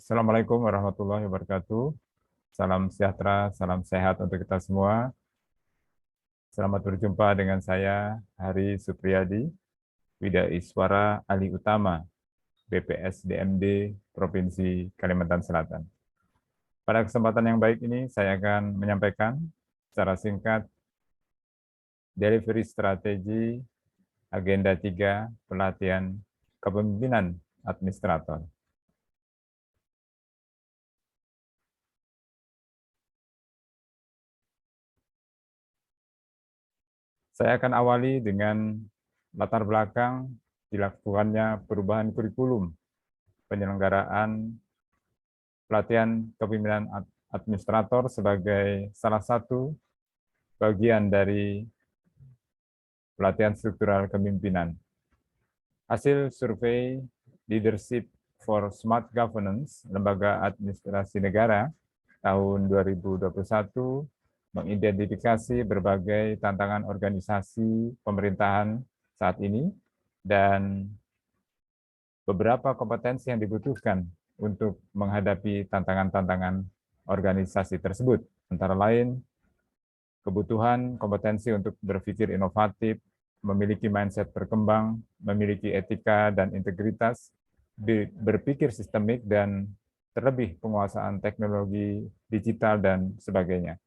Assalamualaikum warahmatullahi wabarakatuh. Salam sejahtera, salam sehat untuk kita semua. Selamat berjumpa dengan saya, Hari Supriyadi, Wida Iswara Ali Utama, BPS DMD Provinsi Kalimantan Selatan. Pada kesempatan yang baik ini, saya akan menyampaikan secara singkat delivery strategi Agenda 3 Pelatihan Kepemimpinan Administrator. Saya akan awali dengan latar belakang dilakukannya perubahan kurikulum penyelenggaraan pelatihan kepemimpinan administrator sebagai salah satu bagian dari pelatihan struktural kepemimpinan. Hasil survei Leadership for Smart Governance, Lembaga Administrasi Negara, tahun 2021 mengidentifikasi berbagai tantangan organisasi pemerintahan saat ini dan beberapa kompetensi yang dibutuhkan untuk menghadapi tantangan-tantangan organisasi tersebut. Antara lain, kebutuhan kompetensi untuk berpikir inovatif, memiliki mindset berkembang, memiliki etika dan integritas, berpikir sistemik, dan terlebih penguasaan teknologi digital dan sebagainya.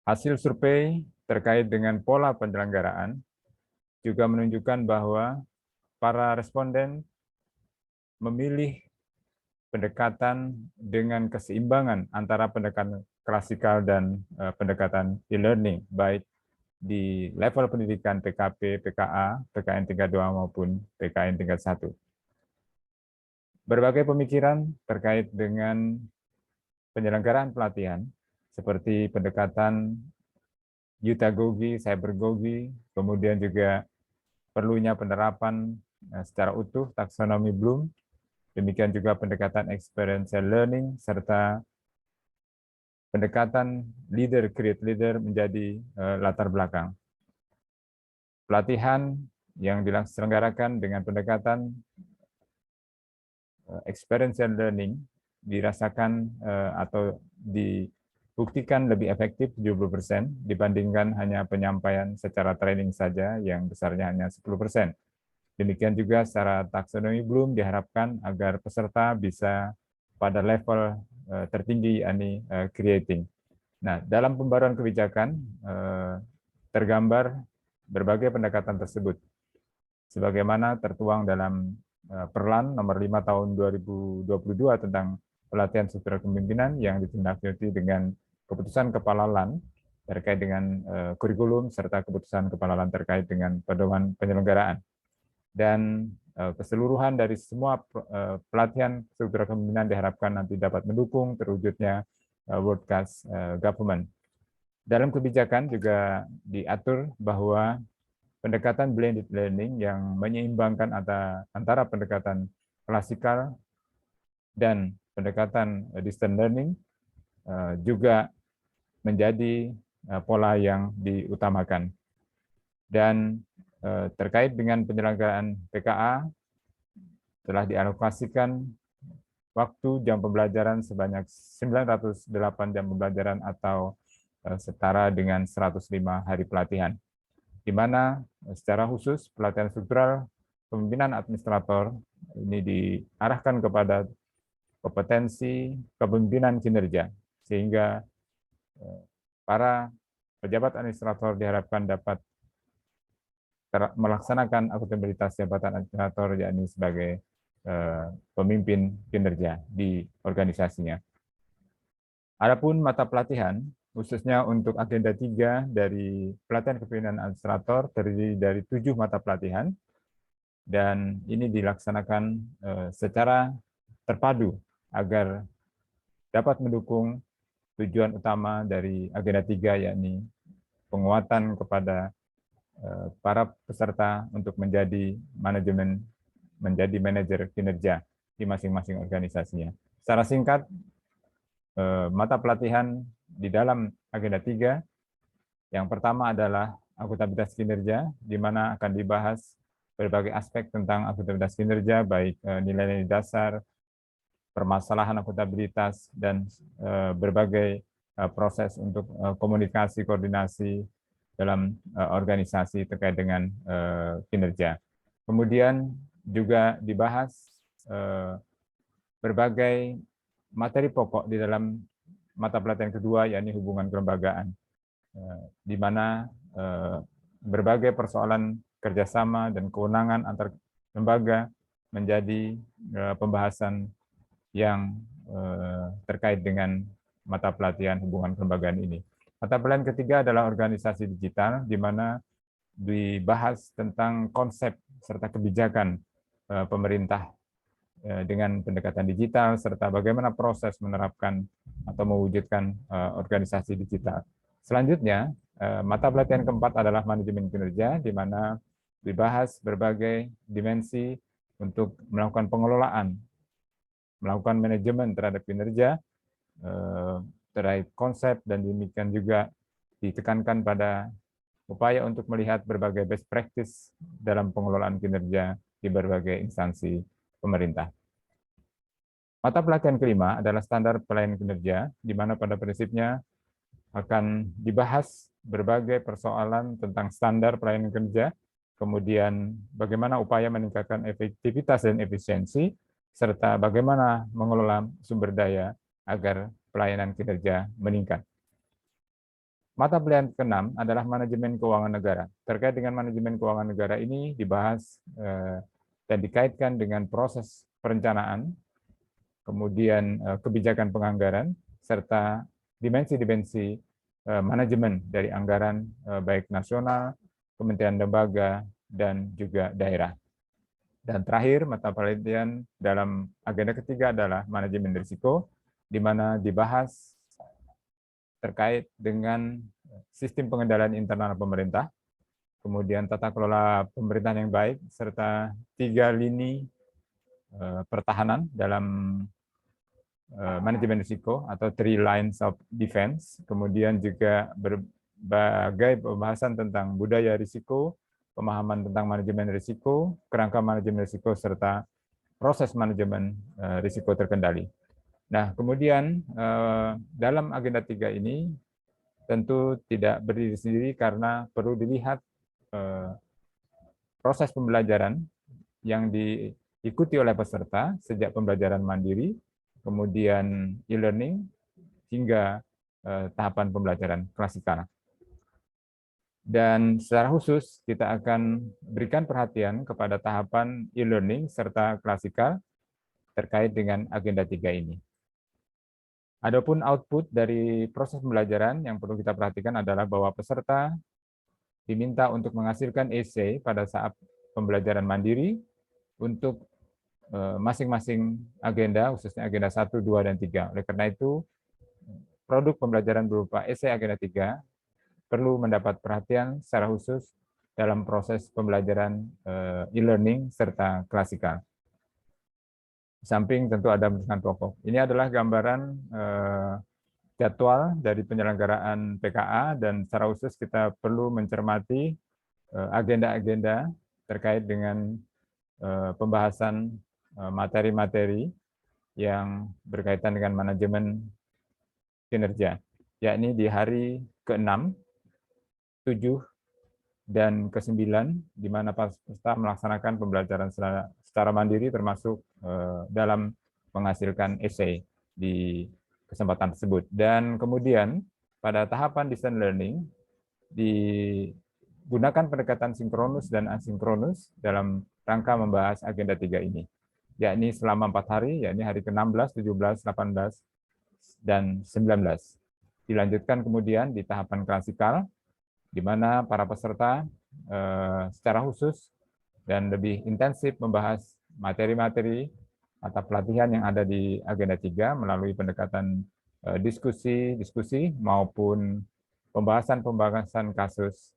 Hasil survei terkait dengan pola penyelenggaraan juga menunjukkan bahwa para responden memilih pendekatan dengan keseimbangan antara pendekatan klasikal dan pendekatan e-learning, baik di level pendidikan PKP, PKA, PKN tingkat 2 maupun PKN tingkat 1. Berbagai pemikiran terkait dengan penyelenggaraan pelatihan, seperti pendekatan Utagogi, Cybergogi, kemudian juga perlunya penerapan secara utuh taksonomi Bloom, demikian juga pendekatan experiential learning, serta pendekatan leader create leader menjadi latar belakang. Pelatihan yang diselenggarakan dengan pendekatan experiential learning dirasakan atau dibuktikan lebih efektif 70% dibandingkan hanya penyampaian secara training saja yang besarnya hanya 10%. Demikian juga secara taksonomi Bloom diharapkan agar peserta bisa pada level tertinggi, yakni creating. Nah, dalam pembaruan kebijakan tergambar berbagai pendekatan tersebut, sebagaimana tertuang dalam Perlan nomor 5 tahun 2022 tentang pelatihan struktural kepemimpinan yang ditindaklanjuti dengan keputusan Kepala LAN terkait dengan kurikulum serta keputusan Kepala LAN terkait dengan pedoman penyelenggaraan. Dan keseluruhan dari semua pelatihan struktural kepemimpinan diharapkan nanti dapat mendukung terwujudnya world class government. Dalam kebijakan juga diatur bahwa pendekatan blended learning yang menyeimbangkan antara pendekatan klasikal dan pendekatan distance learning juga menjadi pola yang diutamakan. Dan terkait dengan penyelenggaraan PKA, telah dialokasikan waktu jam pembelajaran sebanyak 908 jam pembelajaran atau setara dengan 105 hari pelatihan, di mana secara khusus pelatihan struktural kepemimpinan administrator ini diarahkan kepada kompetensi kepemimpinan kinerja, sehingga para pejabat administrator diharapkan dapat melaksanakan akuntabilitas jabatan administrator, yakni sebagai pemimpin kinerja di organisasinya. Adapun mata pelatihan, khususnya untuk agenda 3 dari pelatihan kepemimpinan administrator, terdiri dari 7 mata pelatihan, dan ini dilaksanakan secara terpadu agar dapat mendukung tujuan utama dari agenda 3, yakni penguatan kepada para peserta untuk menjadi manajer kinerja di masing-masing organisasinya. Secara singkat, mata pelatihan di dalam agenda 3, yang pertama adalah akuntabilitas kinerja, di mana akan dibahas berbagai aspek tentang akuntabilitas kinerja, baik nilai-nilai dasar, permasalahan akuntabilitas, dan berbagai proses untuk komunikasi, koordinasi dalam organisasi terkait dengan kinerja. Kemudian juga dibahas berbagai materi pokok di dalam mata pelatihan kedua, yakni hubungan kelembagaan, di mana berbagai persoalan kerjasama dan kewenangan antar lembaga menjadi pembahasan yang terkait dengan mata pelatihan hubungan kelembagaan ini. Mata pelatihan ketiga adalah organisasi digital, di mana dibahas tentang konsep serta kebijakan pemerintah dengan pendekatan digital, serta bagaimana proses menerapkan atau mewujudkan organisasi digital. Selanjutnya, mata pelatihan keempat adalah manajemen kinerja, di mana dibahas berbagai dimensi untuk melakukan pengelolaan, melakukan manajemen terhadap kinerja, terkait konsep, dan demikian juga ditekankan pada upaya untuk melihat berbagai best practice dalam pengelolaan kinerja di berbagai instansi pemerintah. Mata pelatihan kelima adalah standar pelayanan kinerja, di mana pada prinsipnya akan dibahas berbagai persoalan tentang standar pelayanan kinerja, kemudian bagaimana upaya meningkatkan efektivitas dan efisiensi, serta bagaimana mengelola sumber daya agar pelayanan kinerja meningkat. Mata pelajaran ke-6 adalah manajemen keuangan negara. Terkait dengan manajemen keuangan negara ini dibahas dan dikaitkan dengan proses perencanaan, kemudian kebijakan penganggaran, serta dimensi-dimensi manajemen dari anggaran baik nasional, kementerian lembaga, dan juga daerah. Dan terakhir, mata pelatihan dalam agenda ketiga adalah manajemen risiko, di mana dibahas terkait dengan sistem pengendalian internal pemerintah, kemudian tata kelola pemerintahan yang baik, serta 3 lini pertahanan dalam manajemen risiko atau 3 lines of defense, kemudian juga berbagai pembahasan tentang budaya risiko, pemahaman tentang manajemen risiko, kerangka manajemen risiko, serta proses manajemen risiko terkendali. Nah, kemudian dalam agenda 3 ini tentu tidak berdiri sendiri karena perlu dilihat proses pembelajaran yang diikuti oleh peserta sejak pembelajaran mandiri, kemudian e-learning, hingga tahapan pembelajaran klasikal. Dan secara khusus kita akan berikan perhatian kepada tahapan e-learning serta klasikal terkait dengan agenda 3 ini. Adapun output dari proses pembelajaran yang perlu kita perhatikan adalah bahwa peserta diminta untuk menghasilkan essay pada saat pembelajaran mandiri untuk masing-masing agenda, khususnya agenda 1, 2, dan 3. Oleh karena itu, produk pembelajaran berupa essay agenda 3 perlu mendapat perhatian secara khusus dalam proses pembelajaran e-learning serta klasikal. Di samping tentu ada pendidikan pokok. Ini adalah gambaran jadwal dari penyelenggaraan PKA, dan secara khusus kita perlu mencermati agenda-agenda terkait dengan pembahasan materi-materi yang berkaitan dengan manajemen kinerja, yakni di hari ke-6, 7, dan ke-9, di mana peserta melaksanakan pembelajaran secara mandiri termasuk dalam menghasilkan essay di kesempatan tersebut. Dan kemudian pada tahapan distance learning digunakan pendekatan sinkronus dan asinkronus dalam rangka membahas agenda 3 ini, yakni selama 4 hari, yakni hari ke-16, 17, 18, dan 19. Dilanjutkan kemudian di tahapan klasikal, di mana para peserta secara khusus dan lebih intensif membahas materi-materi atau pelatihan yang ada di agenda 3 melalui pendekatan diskusi maupun pembahasan kasus,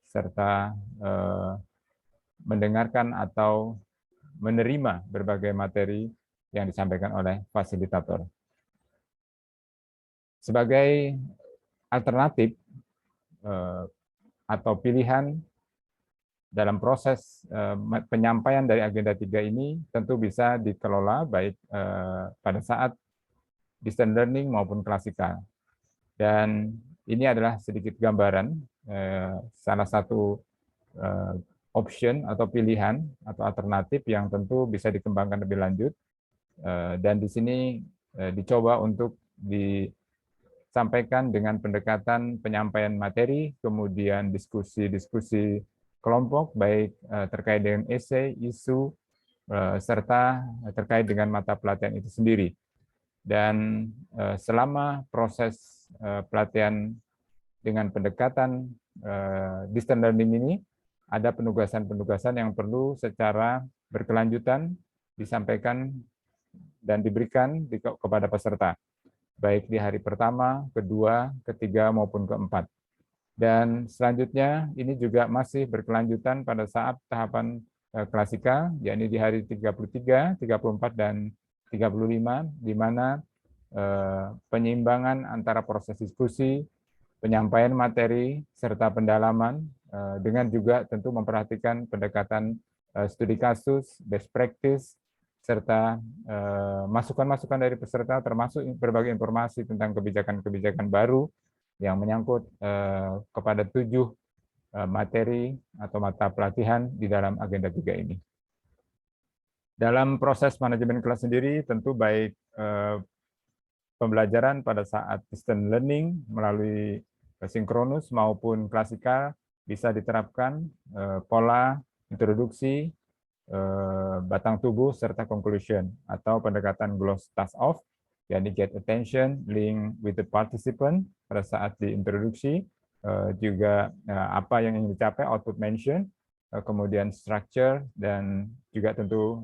serta mendengarkan atau menerima berbagai materi yang disampaikan oleh fasilitator. Sebagai alternatif atau pilihan dalam proses penyampaian dari agenda 3 ini tentu bisa dikelola baik pada saat distance learning maupun klasikal. Dan ini adalah sedikit gambaran salah satu option atau pilihan atau alternatif yang tentu bisa dikembangkan lebih lanjut. Dan di sini dicoba untuk disampaikan dengan pendekatan penyampaian materi, kemudian diskusi-diskusi kelompok, baik terkait dengan esai, isu, serta terkait dengan mata pelatihan itu sendiri. Dan selama proses pelatihan dengan pendekatan distance learning ini, ada penugasan-penugasan yang perlu secara berkelanjutan disampaikan dan diberikan kepada peserta, baik di hari pertama, kedua, ketiga, maupun keempat. Dan selanjutnya ini juga masih berkelanjutan pada saat tahapan klasikal, yakni di hari 33, 34, dan 35, di mana penyeimbangan antara proses diskusi, penyampaian materi, serta pendalaman, dengan juga tentu memperhatikan pendekatan studi kasus, best practice, serta masukan-masukan dari peserta, termasuk berbagai informasi tentang kebijakan-kebijakan baru yang menyangkut kepada 7 materi atau mata pelatihan di dalam agenda 3 ini. Dalam proses manajemen kelas sendiri, tentu baik pembelajaran pada saat distance learning melalui sinkronus maupun klasikal bisa diterapkan pola introduksi, batang tubuh, serta conclusion atau pendekatan gloss task off, yakni get attention, link with the participant pada saat diintroduksi, juga apa yang ingin dicapai, output mention, kemudian structure, dan juga tentu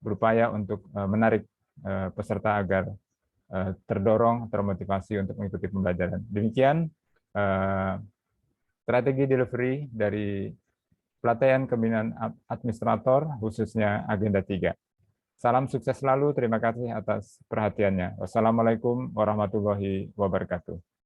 berupaya untuk menarik peserta agar terdorong, termotivasi untuk mengikuti pembelajaran. Demikian strategi delivery dari pelatihan kepemimpinan administrator, khususnya agenda 3. Salam sukses selalu, terima kasih atas perhatiannya. Wassalamualaikum warahmatullahi wabarakatuh.